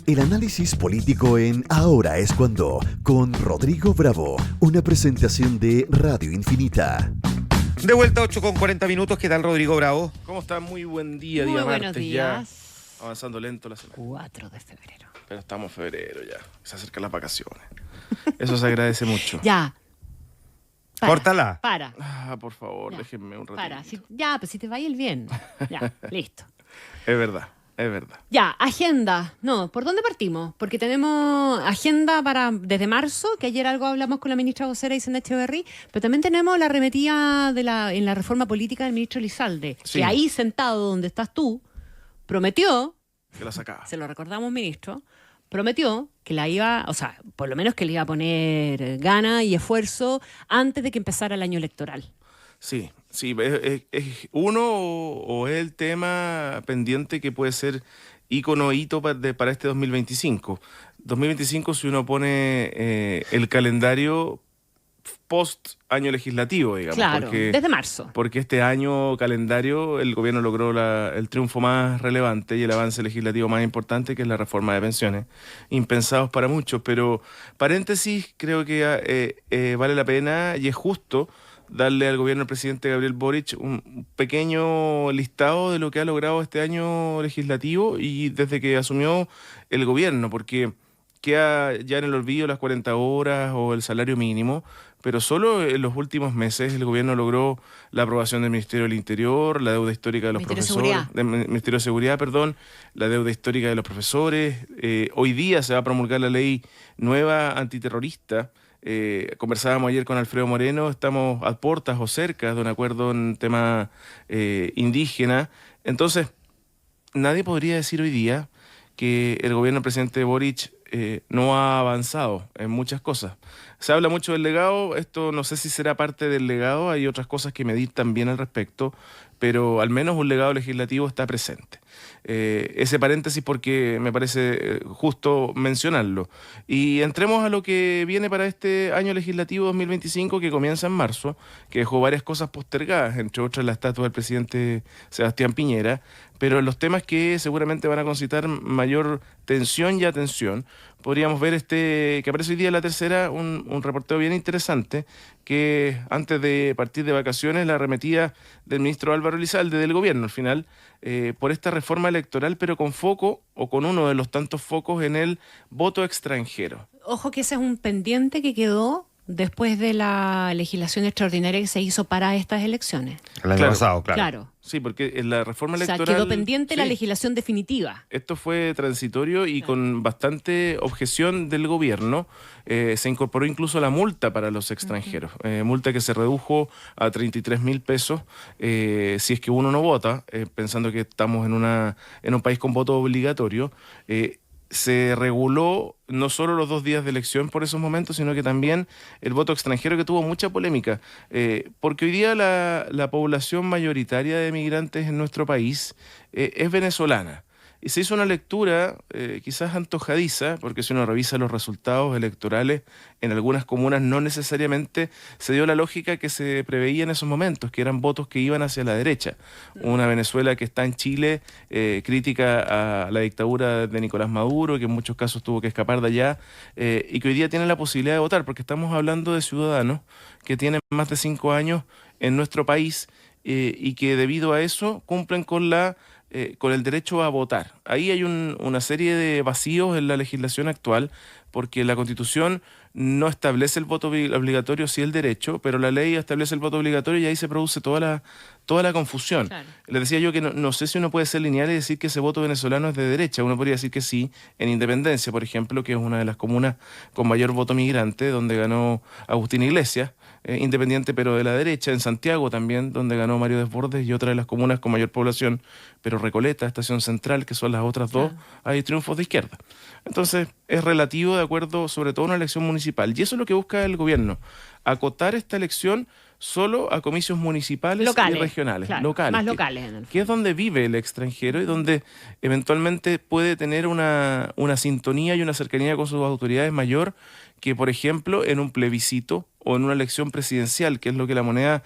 El análisis político en Ahora es Cuando, con Rodrigo Bravo, una presentación de Radio Infinita. De vuelta 8:40. ¿Qué tal, Rodrigo Bravo? ¿Cómo está? Muy buen día, Muy día buenos martes días. ya. Avanzando lento la semana. 4 de febrero. Pero estamos en febrero ya. Se acercan las vacaciones. Eso se agradece mucho. Ya. Córtala. Para. Por favor, Ya. déjenme un ratito. Para. Pues si te va a ir bien. Ya, listo. Es verdad, es verdad. Ya, agenda. No, ¿por dónde partimos? Porque tenemos agenda para desde marzo, que ayer algo hablamos con la ministra vocera Isabel Echeverry, pero también tenemos la arremetida en la reforma política del ministro Elizalde, Sí. que ahí sentado donde estás tú, prometió, Que la sacaba. se lo recordamos, ministro, prometió que la iba, o sea, por lo menos que le iba a poner gana y esfuerzo antes de que empezara el año electoral. Sí, sí. Es uno o es el tema pendiente que puede ser ícono o hito para este 2025. 2025 si uno pone el calendario post año legislativo, digamos. Claro, desde marzo. Porque este año calendario el gobierno logró el triunfo más relevante y el avance legislativo más importante, que es la reforma de pensiones. Impensados para muchos, pero paréntesis, creo que vale la pena y es justo darle al gobierno del presidente Gabriel Boric un pequeño listado de lo que ha logrado este año legislativo y desde que asumió el gobierno, porque queda ya en el olvido las 40 horas o el salario mínimo, pero solo en los últimos meses el gobierno logró la aprobación del Ministerio del Interior, la deuda histórica de los profesores, del Ministerio de Seguridad, perdón, la deuda histórica de los profesores. Hoy día se va a promulgar la ley nueva antiterrorista. Conversábamos ayer con Alfredo Moreno, estamos a puertas o cerca de un acuerdo en tema indígena. Entonces, nadie podría decir hoy día que el gobierno del presidente Boric no ha avanzado en muchas cosas. Se habla mucho del legado, esto no sé si será parte del legado, hay otras cosas que medir también al respecto, pero al menos un legado legislativo está presente. Ese paréntesis porque me parece justo mencionarlo. Y entremos a lo que viene para este año legislativo 2025 que comienza en marzo, que dejó varias cosas postergadas, entre otras la estatua del presidente Sebastián Piñera, pero en los temas que seguramente van a concitar mayor tensión y atención, podríamos ver que aparece hoy día en La Tercera un reporteo bien interesante que antes de partir de vacaciones la arremetía del ministro Álvaro Elizalde del gobierno al final por esta reforma electoral, pero con foco o con uno de los tantos focos en el voto extranjero. Ojo que ese es un pendiente que quedó después de la legislación extraordinaria que se hizo para estas elecciones. El año pasado, claro. Sí, porque en la reforma electoral... O sea, quedó pendiente la sí, legislación definitiva. esto fue transitorio y con bastante objeción del gobierno. Se incorporó incluso la multa para los extranjeros. Multa que se redujo a 33.000 pesos si es que uno no vota, pensando que estamos en un país con voto obligatorio. Se reguló no solo los 2 días de elección por esos momentos, sino que también el voto extranjero, que tuvo mucha polémica, porque hoy día la población mayoritaria de migrantes en nuestro país es venezolana. Y se hizo una lectura quizás antojadiza, porque si uno revisa los resultados electorales, en algunas comunas no necesariamente se dio la lógica que se preveía en esos momentos, que eran votos que iban hacia la derecha. Una Venezuela que está en Chile, crítica a la dictadura de Nicolás Maduro, que en muchos casos tuvo que escapar de allá, y que hoy día tienen la posibilidad de votar, porque estamos hablando de ciudadanos que tienen más de 5 años en nuestro país y que debido a eso cumplen con el derecho a votar. Ahí hay una serie de vacíos en la legislación actual, porque la Constitución no establece el voto obligatorio, sí el derecho, pero la ley establece el voto obligatorio y ahí se produce toda la confusión. Claro. Les decía yo que no sé si uno puede ser lineal y decir que ese voto venezolano es de derecha. Uno podría decir que sí, en Independencia, por ejemplo, que es una de las comunas con mayor voto migrante, donde ganó Agustín Iglesias, independiente pero de la derecha. En Santiago también, donde ganó Mario Desbordes, y otra de las comunas con mayor población, pero Recoleta, Estación Central, que son las otras dos, hay triunfos de izquierda. Entonces, es relativo de acuerdo sobre todo a una elección municipal. Y eso es lo que busca el gobierno, acotar esta elección solo a comicios municipales y regionales, claro, locales. Más locales, en el fondo. Que es donde vive el extranjero y donde eventualmente puede tener una sintonía y una cercanía con sus autoridades mayor que, por ejemplo, en un plebiscito o en una elección presidencial, que es lo que la moneda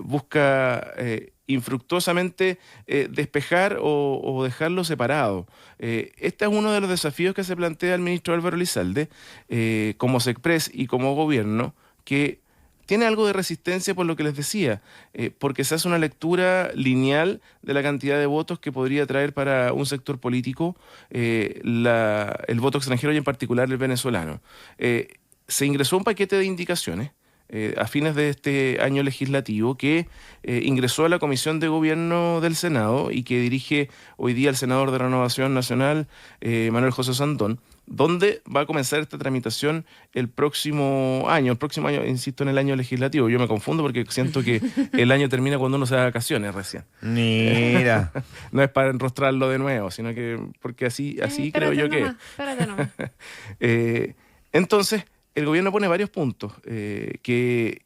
busca infructuosamente despejar o dejarlo separado. Este es uno de los desafíos que se plantea el ministro Álvaro Elizalde, como SECPRES y como gobierno, que tiene algo de resistencia por lo que les decía, porque se hace una lectura lineal de la cantidad de votos que podría traer para un sector político el voto extranjero y en particular el venezolano. Se ingresó un paquete de indicaciones a fines de este año legislativo que ingresó a la Comisión de Gobierno del Senado y que dirige hoy día el senador de Renovación Nacional, Manuel José Sandón, donde va a comenzar esta tramitación el próximo año, insisto, en el año legislativo. Yo me confundo porque siento que el año termina cuando uno se da vacaciones recién. Mira. No es para enrostrarlo de nuevo, sino que porque así creo yo que... Espérate nomás. Entonces, el gobierno pone varios puntos que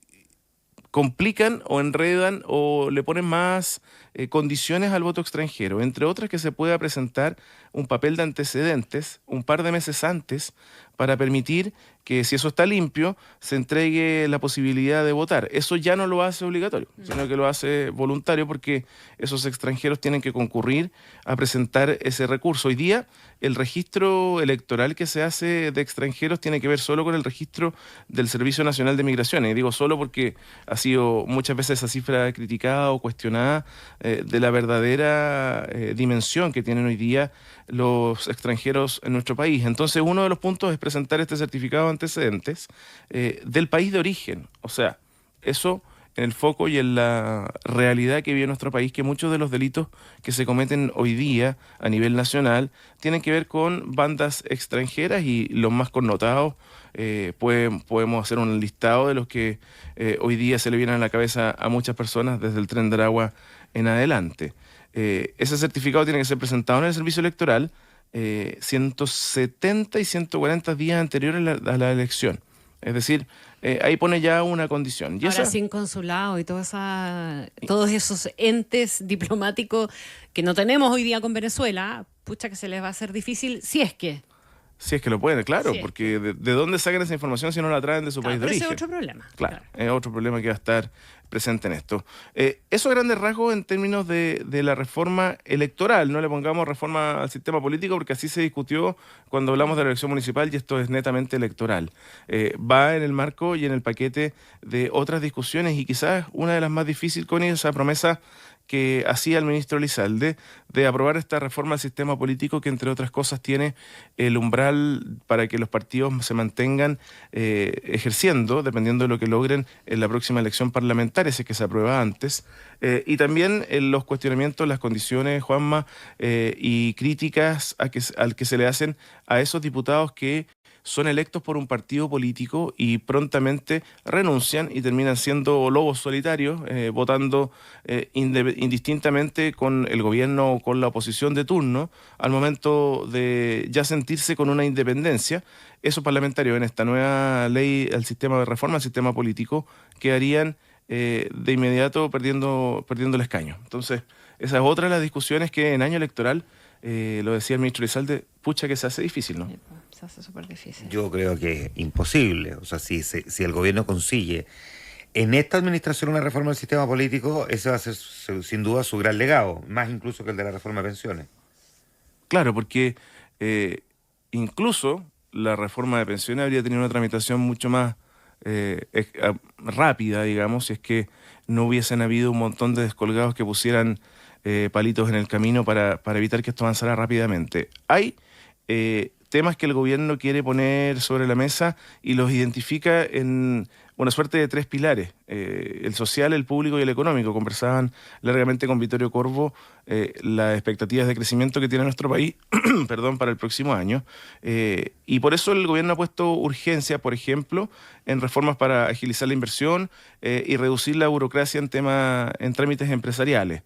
complican o enredan o le ponen más condiciones al voto extranjero, entre otras que se pueda presentar un papel de antecedentes un par de meses antes para permitir que, si eso está limpio, se entregue la posibilidad de votar. Eso ya no lo hace obligatorio, sino que lo hace voluntario porque esos extranjeros tienen que concurrir a presentar ese recurso. Hoy día, el registro electoral que se hace de extranjeros tiene que ver solo con el registro del Servicio Nacional de Migraciones. Y digo solo porque ha sido muchas veces esa cifra criticada o cuestionada de la verdadera dimensión que tienen hoy día los extranjeros en nuestro país. Entonces, uno de los puntos es presentar este certificado de antecedentes del país de origen. O sea, eso en el foco y en la realidad que vive nuestro país, que muchos de los delitos que se cometen hoy día a nivel nacional tienen que ver con bandas extranjeras y los más connotados, podemos hacer un listado de los que hoy día se le vienen a la cabeza a muchas personas desde el Tren de Aragua en adelante. Ese certificado tiene que ser presentado en el servicio electoral 170 y 140 días anteriores a la elección. Es decir, ahí pone ya una condición. Y ahora sin consulado y todos esos entes diplomáticos que no tenemos hoy día con Venezuela, pucha que se les va a hacer difícil si es que lo pueden, claro, porque ¿de dónde sacan esa información si no la traen de su país de origen? Ese es otro problema. Claro, es otro problema que va a estar presente en esto. Eso a grandes rasgos en términos de la reforma electoral. No le pongamos reforma al sistema político porque así se discutió cuando hablamos de la elección municipal y esto es netamente electoral. Va en el marco y en el paquete de otras discusiones y quizás una de las más difíciles con esa promesa que hacía el ministro Elizalde de aprobar esta reforma al sistema político que, entre otras cosas, tiene el umbral para que los partidos se mantengan ejerciendo, dependiendo de lo que logren en la próxima elección parlamentaria, si es que se aprueba antes, y también los cuestionamientos, las condiciones, Juanma, y críticas al que se le hacen a esos diputados que son electos por un partido político y prontamente renuncian y terminan siendo lobos solitarios, votando indistintamente con el gobierno o con la oposición de turno, al momento de ya sentirse con una independencia. Esos parlamentarios en esta nueva ley, el sistema de reforma al sistema político, quedarían de inmediato perdiendo el escaño. Entonces, esa es otra de las discusiones que en año electoral, lo decía el ministro Elizalde, pucha que se hace difícil, ¿no? Se hace súper difícil. Yo creo que es imposible. O sea, si el gobierno consigue en esta administración una reforma del sistema político, ese va a ser sin duda su gran legado, más incluso que el de la reforma de pensiones. Claro, porque incluso la reforma de pensiones habría tenido una tramitación mucho más rápida, digamos, si es que no hubiesen habido un montón de descolgados que pusieran palitos en el camino para evitar que esto avanzara rápidamente. Hay temas que el gobierno quiere poner sobre la mesa y los identifica en una suerte de tres pilares, el social, el público y el económico. Conversaban largamente con Vittorio Corvo las expectativas de crecimiento que tiene nuestro país para el próximo año, y por eso el gobierno ha puesto urgencia, por ejemplo, en reformas para agilizar la inversión y reducir la burocracia en trámites empresariales,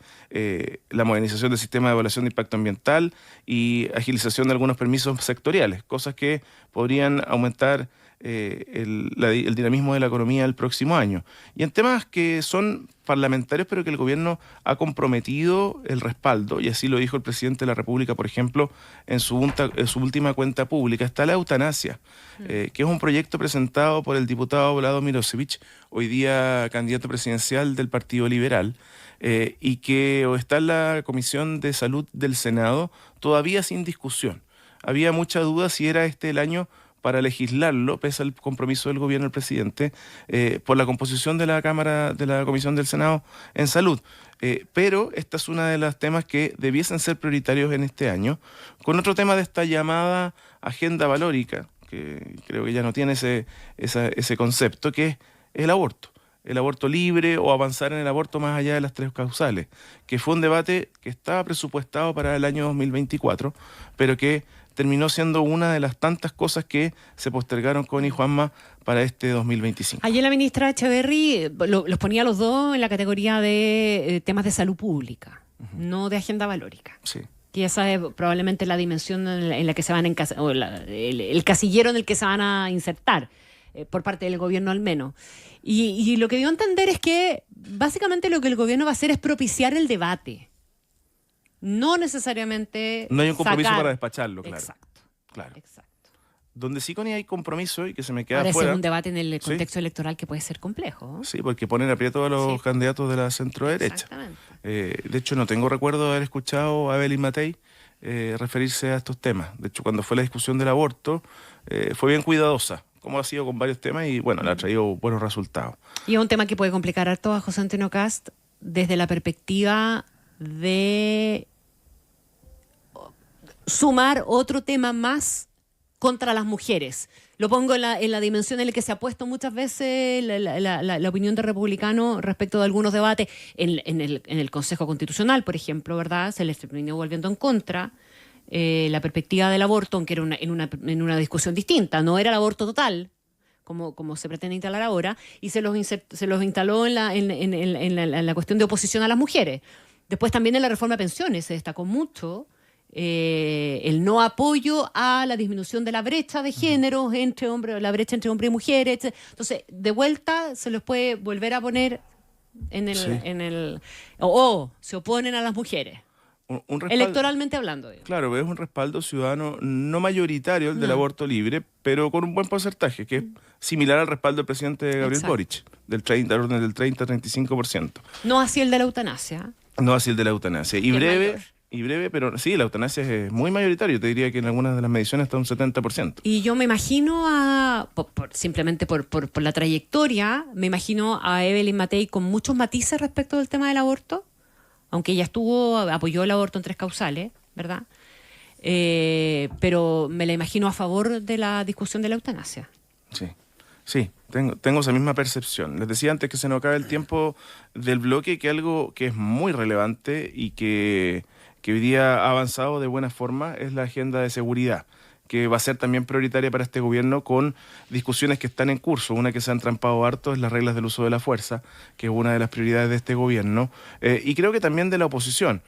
la modernización del sistema de evaluación de impacto ambiental y agilización de algunos permisos sectoriales, cosas que podrían aumentar el dinamismo de la economía el próximo año. Y en temas que son parlamentarios, pero que el gobierno ha comprometido el respaldo, y así lo dijo el presidente de la República, por ejemplo, en su última cuenta pública, está la eutanasia, que es un proyecto presentado por el diputado Vlado Milosevic, hoy día candidato presidencial del Partido Liberal, y que está en la Comisión de Salud del Senado todavía sin discusión. Había mucha duda si era este el año para legislarlo, pese al compromiso del gobierno del presidente, por la composición de la Cámara, de la Comisión del Senado en Salud. Pero esta es una de los temas que debiesen ser prioritarios en este año, con otro tema de esta llamada agenda valórica, que creo que ya no tiene ese concepto, que es el aborto. El aborto libre o avanzar en el aborto más allá de las 3 causales, que fue un debate que estaba presupuestado para el año 2024, pero que terminó siendo una de las tantas cosas que se postergaron con Juanma para este 2025. Ayer la ministra Echeverry los ponía a los dos en la categoría de temas de salud pública, no de agenda valórica. Sí. Y esa es probablemente la dimensión en la que se van o el casillero en el que se van a insertar, por parte del gobierno al menos. Y lo que dio a entender es que básicamente lo que el gobierno va a hacer es propiciar el debate. No necesariamente no hay un compromiso sacar. Para despacharlo, claro. Exacto. Donde sí con hay compromiso y que se me queda Ahora fuera. es un debate en el contexto electoral que puede ser complejo. Sí, porque ponen aprieto a los candidatos de la centro-derecha. Exactamente. De hecho, no tengo recuerdo de haber escuchado a Evelyn Matei referirse a estos temas. De hecho, cuando fue la discusión del aborto, fue bien cuidadosa, como ha sido con varios temas, y bueno, le ha traído buenos resultados. Y es un tema que puede complicar harto a José Antonio Kast desde la perspectiva de sumar otro tema más contra las mujeres. Lo pongo en la dimensión en la que se ha puesto muchas veces la opinión de republicano respecto de algunos debates en el Consejo Constitucional, por ejemplo, ¿verdad? Se les terminó volviendo en contra la perspectiva del aborto, aunque era en una discusión distinta. No era el aborto total, como se pretende instalar ahora, y se los instaló en la cuestión de oposición a las mujeres. Después también en la reforma de pensiones se destacó mucho el no apoyo a la disminución de la brecha de géneros entre hombres, la brecha entre hombres y mujeres. Entonces, de vuelta se los puede volver a poner o se oponen a las mujeres. Un respaldo, electoralmente hablando. Claro, es un respaldo ciudadano no mayoritario el del aborto libre, pero con un buen porcentaje, que es similar al respaldo del presidente Gabriel Boric, del 30-35%. No así el de la eutanasia. No así el de la eutanasia. Y breve, pero sí, la eutanasia es muy mayoritario. Te diría que en algunas de las mediciones está un 70%. Y yo me imagino simplemente por la trayectoria, me imagino a Evelyn Matei con muchos matices respecto del tema del aborto, aunque ella apoyó el aborto en 3 causales, ¿verdad? Pero me la imagino a favor de la discusión de la eutanasia. Sí, tengo esa misma percepción. Les decía antes que se nos acaba el tiempo del bloque, que algo que es muy relevante y que hoy día ha avanzado de buena forma es la agenda de seguridad, que va a ser también prioritaria para este gobierno, con discusiones que están en curso. Una que se han trampado harto es las reglas del uso de la fuerza, que es una de las prioridades de este gobierno, y creo que también de la oposición.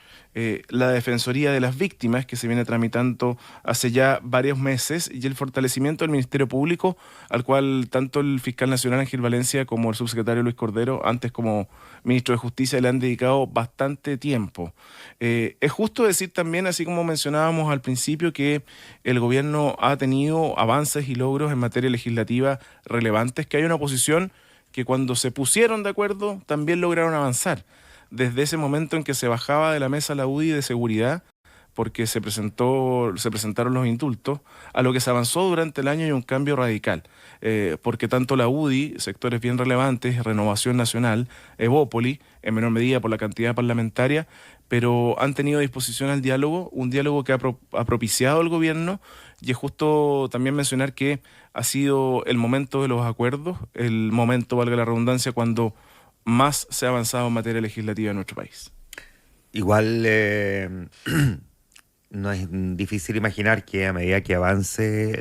La Defensoría de las Víctimas, que se viene tramitando hace ya varios meses, y el fortalecimiento del Ministerio Público, al cual tanto el fiscal nacional Ángel Valencia como el subsecretario Luis Cordero, antes como ministro de Justicia, le han dedicado bastante tiempo. Es justo decir también, así como mencionábamos al principio, que el gobierno ha tenido avances y logros en materia legislativa relevantes, que hay una oposición que cuando se pusieron de acuerdo también lograron avanzar. Desde ese momento en que se bajaba de la mesa la UDI de seguridad, porque se presentaron los indultos, a lo que se avanzó durante el año y un cambio radical, porque tanto la UDI, sectores bien relevantes, Renovación Nacional, Evópoli, en menor medida por la cantidad parlamentaria, pero han tenido disposición al diálogo, un diálogo que ha propiciado el gobierno, y es justo también mencionar que ha sido el momento de los acuerdos, el momento, valga la redundancia, cuando más se ha avanzado en materia legislativa en nuestro país. Igual no es difícil imaginar que a medida que avance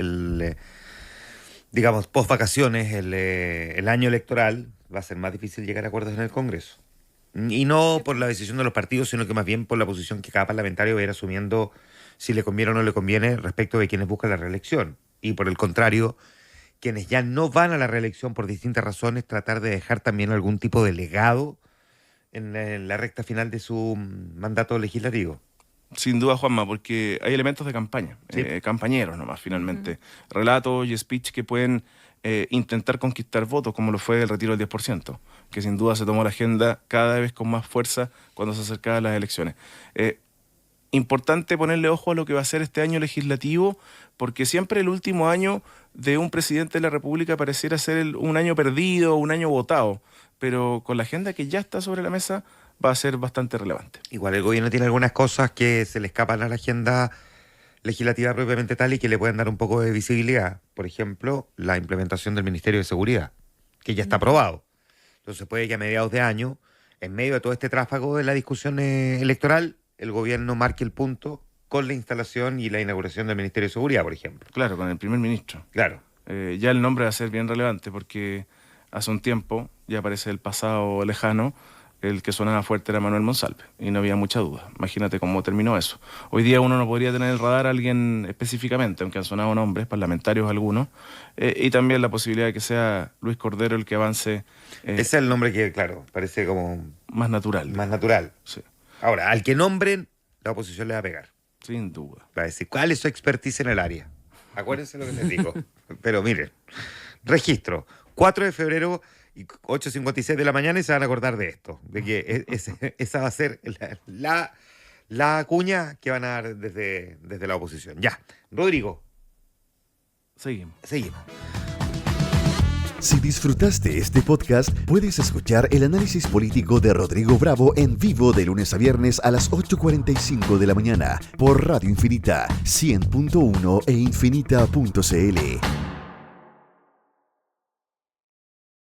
digamos, post vacaciones, el año electoral, va a ser más difícil llegar a acuerdos en el Congreso. Y no por la decisión de los partidos, sino que más bien por la posición que cada parlamentario va a ir asumiendo, si le conviene o no le conviene, respecto de quienes buscan la reelección. Y por el contrario, quienes ya no van a la reelección por distintas razones, tratar de dejar también algún tipo de legado en la recta final de su mandato legislativo. Sin duda, Juanma, porque hay elementos de campaña, Sí. campañeros nomás, finalmente. Relatos y speech que pueden intentar conquistar votos, como lo fue el retiro del 10%, que sin duda se tomó la agenda cada vez con más fuerza cuando se acercaban las elecciones. Importante ponerle ojo a lo que va a ser este año legislativo, porque siempre el último año de un presidente de la República pareciera ser un año perdido, un año votado, pero con la agenda que ya está sobre la mesa va a ser bastante relevante. Igual el gobierno tiene algunas cosas que se le escapan a la agenda legislativa propiamente tal y que le pueden dar un poco de visibilidad. Por ejemplo, la implementación del Ministerio de Seguridad, que ya está aprobado. Entonces puede que a mediados de año, en medio de todo este tráfago de la discusión electoral, el gobierno marque el punto con la instalación y la inauguración del Ministerio de Seguridad, por ejemplo. Claro, con el primer ministro. Claro. Ya el nombre va a ser bien relevante porque hace un tiempo, ya parece el pasado lejano, el que sonaba fuerte era Manuel Monsalve y no había mucha duda. Imagínate cómo terminó eso. Hoy día uno no podría tener en el radar a alguien específicamente, aunque han sonado nombres, parlamentarios algunos, y también la posibilidad de que sea Luis Cordero el que avance. Ese es el nombre que, claro, parece como más natural. más natural. Sí, Ahora, al que nombren, la oposición le va a pegar. sin duda. Va a decir, ¿cuál es su expertise en el área? Acuérdense lo que les digo. Pero miren, registro, 4 de febrero y 8:56 de la mañana y se van a acordar de esto, de que esa va a ser la cuña que van a dar desde la oposición. Ya, Rodrigo, Seguimos. seguimos. Si disfrutaste este podcast, puedes escuchar el análisis político de Rodrigo Bravo en vivo de lunes a viernes a las 8:45 de la mañana por Radio Infinita 100.1 e infinita.cl.